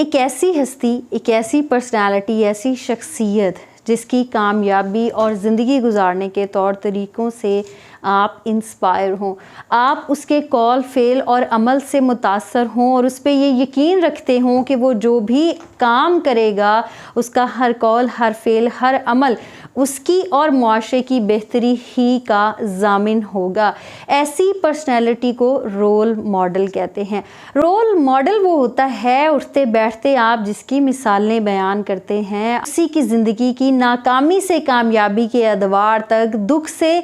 ایک ایسی ہستی، ایک ایسی پرسنالٹی، ایسی شخصیت جس کی کامیابی اور زندگی گزارنے کے طور طریقوں سے آپ انسپائر ہوں، آپ اس کے قول فعل اور عمل سے متاثر ہوں اور اس پہ یہ یقین رکھتے ہوں کہ وہ جو بھی کام کرے گا اس کا ہر قول، ہر فعل، ہر عمل اس کی اور معاشرے کی بہتری ہی کا ضامن ہوگا۔ ایسی پرسنالٹی کو رول ماڈل کہتے ہیں۔ رول ماڈل وہ ہوتا ہے اٹھتے بیٹھتے آپ جس کی مثالیں بیان کرتے ہیں، اسی کی زندگی کی ناکامی سے کامیابی کے ادوار تک، دکھ سے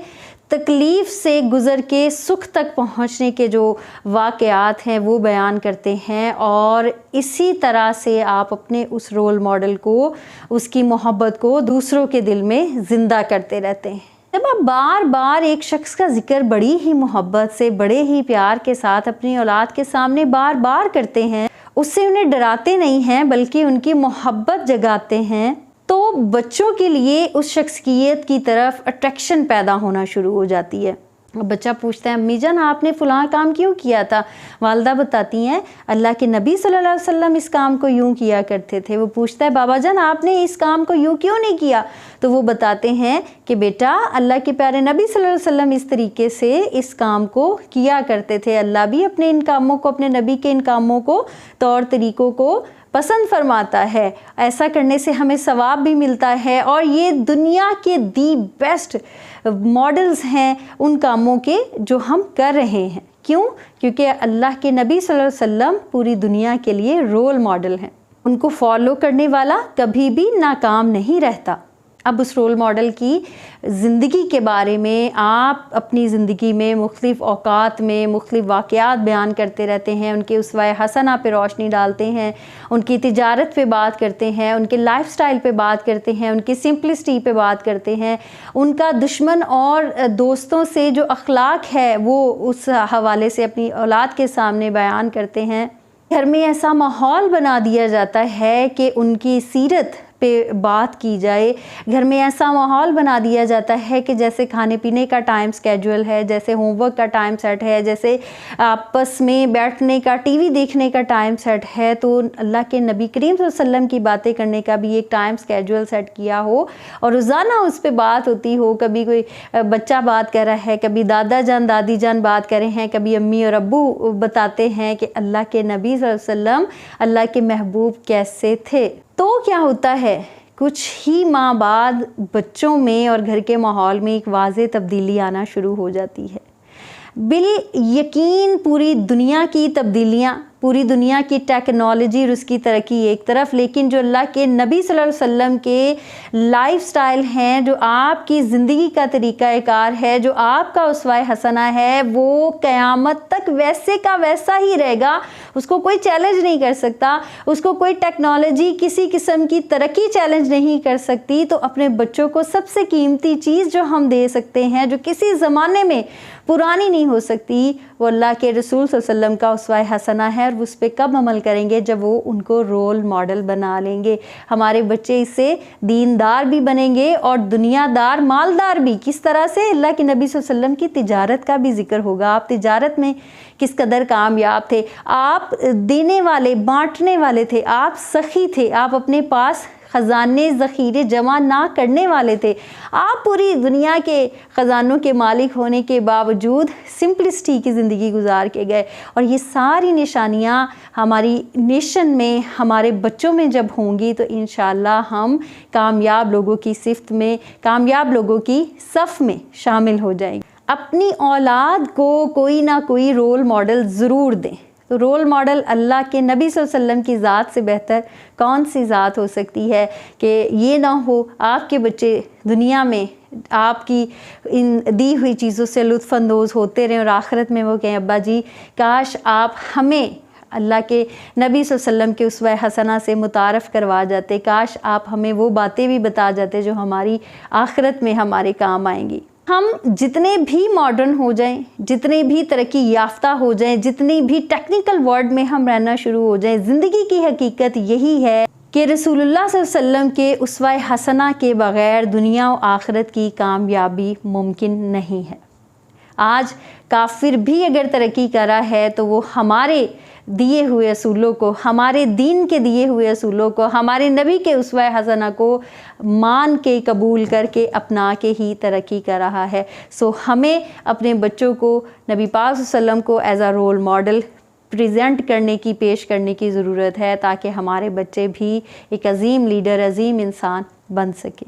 تکلیف سے گزر کے سکھ تک پہنچنے کے جو واقعات ہیں وہ بیان کرتے ہیں، اور اسی طرح سے آپ اپنے اس رول ماڈل کو، اس کی محبت کو دوسروں کے دل میں زندہ کرتے رہتے ہیں۔ جب آپ بار بار ایک شخص کا ذکر بڑی ہی محبت سے، بڑے ہی پیار کے ساتھ اپنی اولاد کے سامنے بار بار کرتے ہیں، اس سے انہیں ڈراتے نہیں ہیں بلکہ ان کی محبت جگاتے ہیں، تو بچوں کے لیے اس شخصیت کی طرف اٹریکشن پیدا ہونا شروع ہو جاتی ہے۔ بچہ پوچھتا ہے امی جان آپ نے فلاں کام کیوں کیا تھا؟ والدہ بتاتی ہیں اللہ کے نبی صلی اللہ علیہ وسلم اس کام کو یوں کیا کرتے تھے۔ وہ پوچھتا ہے بابا جان آپ نے اس کام کو یوں کیوں نہیں کیا؟ تو وہ بتاتے ہیں کہ بیٹا اللہ کے پیارے نبی صلی اللہ علیہ وسلم اس طریقے سے اس کام کو کیا کرتے تھے، اللہ بھی اپنے ان کاموں کو، اپنے نبی کے ان کاموں کو، طور طریقوں کو پسند فرماتا ہے، ایسا کرنے سے ہمیں ثواب بھی ملتا ہے، اور یہ دنیا کے دی بیسٹ ماڈلز ہیں ان کاموں کے جو ہم کر رہے ہیں۔ کیوں؟ کیونکہ اللہ کے نبی صلی اللہ علیہ وسلم پوری دنیا کے لیے رول ماڈل ہیں، ان کو فالو کرنے والا کبھی بھی ناکام نہیں رہتا۔ اب اس رول ماڈل کی زندگی کے بارے میں آپ اپنی زندگی میں مختلف اوقات میں مختلف واقعات بیان کرتے رہتے ہیں، ان کے اسوہ حسنہ پہ روشنی ڈالتے ہیں، ان کی تجارت پہ بات کرتے ہیں، ان کے لائف سٹائل پہ بات کرتے ہیں، ان کی سمپلسٹی پہ بات کرتے ہیں، ان کا دشمن اور دوستوں سے جو اخلاق ہے وہ اس حوالے سے اپنی اولاد کے سامنے بیان کرتے ہیں۔ گھر میں ایسا ماحول بنا دیا جاتا ہے کہ ان کی سیرت پہ بات کی جائے، گھر میں ایسا ماحول بنا دیا جاتا ہے کہ جیسے کھانے پینے کا ٹائم سکیجول ہے، جیسے ہوم ورک کا ٹائم سیٹ ہے، جیسے آپس میں بیٹھنے کا، ٹی وی دیکھنے کا ٹائم سیٹ ہے، تو اللہ کے نبی کریم صلی اللہ علیہ وسلم کی باتیں کرنے کا بھی ایک ٹائم سکیجول سیٹ کیا ہو اور روزانہ اس پہ بات ہوتی ہو۔ کبھی کوئی بچہ بات کر رہا ہے، کبھی دادا جان دادی جان بات کر رہے ہیں، کبھی امی اور ابو بتاتے ہیں کہ اللہ کے نبی صلی اللہ علیہ وسلم اللہ کے محبوب کیسے تھے۔ تو کیا ہوتا ہے کچھ ہی ماہ بعد بچوں میں اور گھر کے ماحول میں ایک واضح تبدیلی آنا شروع ہو جاتی ہے۔ بالیقین پوری دنیا کی تبدیلیاں، پوری دنیا کی ٹیکنالوجی اور اس کی ترقی ایک طرف، لیکن جو اللہ کے نبی صلی اللہ علیہ وسلم کے لائف سٹائل ہیں، جو آپ کی زندگی کا طریقہ کار ہے، جو آپ کا اسوہ حسنہ ہے، وہ قیامت تک ویسے کا ویسا ہی رہے گا۔ اس کو کوئی چیلنج نہیں کر سکتا، اس کو کوئی ٹیکنالوجی کسی قسم کی ترقی چیلنج نہیں کر سکتی۔ تو اپنے بچوں کو سب سے قیمتی چیز جو ہم دے سکتے ہیں، جو کسی زمانے میں پرانی نہیں ہو سکتی، وہ اللہ کے رسول صلی اللہ علیہ وسلم کا اسوہ حسنہ ہے، اور اس پہ کب عمل کریں گے؟ جب وہ ان کو رول ماڈل بنا لیں گے۔ ہمارے بچے اس سے دیندار بھی بنیں گے اور دنیا دار، مالدار بھی۔ کس طرح سے؟ اللہ کے نبی صلی اللہ علیہ وسلم کی تجارت کا بھی ذکر ہوگا۔ آپ تجارت میں کس قدر کامیاب تھے، آپ دینے والے، بانٹنے والے تھے، آپ سخی تھے، آپ اپنے پاس خزانے ذخیرے جمع نہ کرنے والے تھے، آپ پوری دنیا کے خزانوں کے مالک ہونے کے باوجود سمپلسٹی کی زندگی گزار کے گئے۔ اور یہ ساری نشانیاں ہماری نیشن میں، ہمارے بچوں میں جب ہوں گی تو انشاءاللہ ہم کامیاب لوگوں کی صفت میں، کامیاب لوگوں کی صف میں شامل ہو جائیں گے۔ اپنی اولاد کو کوئی نہ کوئی رول ماڈل ضرور دیں۔ تو رول ماڈل اللہ کے نبی صلی اللہ علیہ وسلم کی ذات سے بہتر کون سی ذات ہو سکتی ہے کہ یہ نہ ہو آپ کے بچے دنیا میں آپ کی ان دی ہوئی چیزوں سے لطف اندوز ہوتے رہیں، اور آخرت میں وہ کہیں ابا جی کاش آپ ہمیں اللہ کے نبی صلی اللہ علیہ وسلم کے اسوہ حسنہ سے متعارف کروا جاتے، کاش آپ ہمیں وہ باتیں بھی بتا جاتے جو ہماری آخرت میں ہمارے کام آئیں گی۔ ہم جتنے بھی ماڈرن ہو جائیں، جتنے بھی ترقی یافتہ ہو جائیں، جتنی بھی ٹیکنیکل ورلڈ میں ہم رہنا شروع ہو جائیں، زندگی کی حقیقت یہی ہے کہ رسول اللہ صلی اللہ علیہ وسلم کے اسوہ حسنہ کے بغیر دنیا و آخرت کی کامیابی ممکن نہیں ہے۔ آج کافر بھی اگر ترقی کر رہا ہے تو وہ ہمارے دیے ہوئے اصولوں کو، ہمارے دین کے دیے ہوئے اصولوں کو، ہمارے نبی کے اسوہ حسنہ کو مان کے، قبول کر کے، اپنا کے ہی ترقی کر رہا ہے۔ سو ہمیں اپنے بچوں کو نبی پاک صلی اللہ علیہ وسلم کو as a role model present کرنے کی، پیش کرنے کی ضرورت ہے، تاکہ ہمارے بچے بھی ایک عظیم لیڈر، عظیم انسان بن سکیں۔